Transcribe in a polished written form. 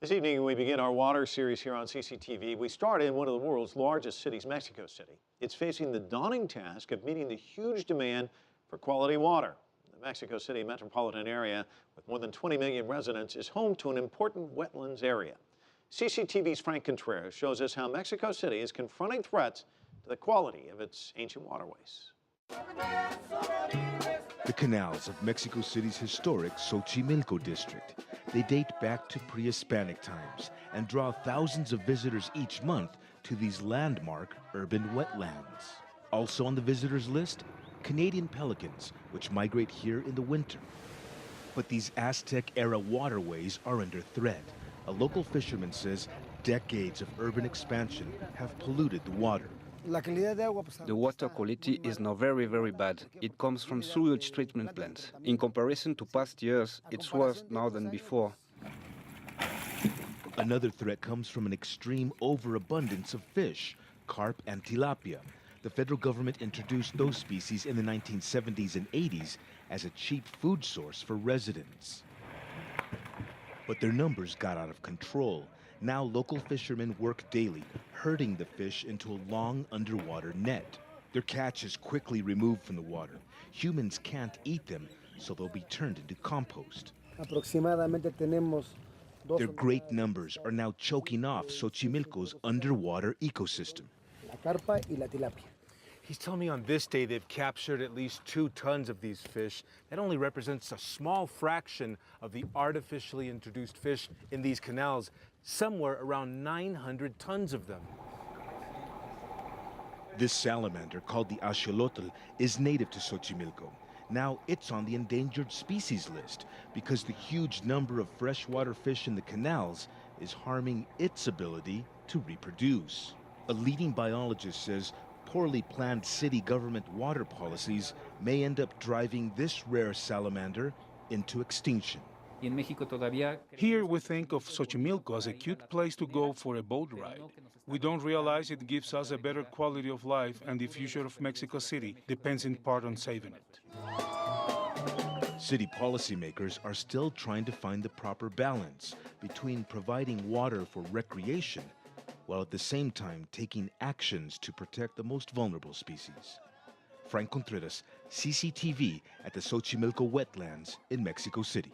This evening, we begin our water series here on CCTV. We start in one of the world's largest cities, Mexico City. It's facing the daunting task of meeting the huge demand for quality water. The Mexico City metropolitan area, with more than 20 million residents, is home to an important wetlands area. CCTV's Franc Contreras shows us how Mexico City is confronting threats to the quality of its ancient waterways. The canals of Mexico City's historic Xochimilco district. They date back to pre-Hispanic times and draw thousands of visitors each month to these landmark urban wetlands. Also on the visitors list, Canadian pelicans, which migrate here in the winter. But these Aztec-era waterways are under threat. A local fisherman says decades of urban expansion have polluted the water. The water quality is now very, very bad. It comes from sewage treatment plants. In comparison to past years, it's worse now than before. Another threat comes from an extreme overabundance of fish, carp and tilapia. The federal government introduced those species in the 1970s and 80s as a cheap food source for residents. But their numbers got out of control. Now local fishermen work daily, herding the fish into a long underwater net. Their catch is quickly removed from the water. Humans can't eat them, so they'll be turned into compost. Their great numbers are now choking off Xochimilco's underwater ecosystem. He's telling me on this day they've captured at least 2 tons of these fish. That only represents a small fraction of the artificially introduced fish in these canals, somewhere around 900 tons of them. This salamander, called the axolotl, is native to Xochimilco. Now it's on the endangered species list because the huge number of freshwater fish in the canals is harming its ability to reproduce. A leading biologist says poorly planned city government water policies may end up driving this rare salamander into extinction. Here we think of Xochimilco as a cute place to go for a boat ride. We don't realize it gives us a better quality of life, and the future of Mexico City depends in part on saving it. City policymakers are still trying to find the proper balance between providing water for recreation while at the same time taking actions to protect the most vulnerable species. Franc Contreras, CCTV at the Xochimilco wetlands in Mexico City.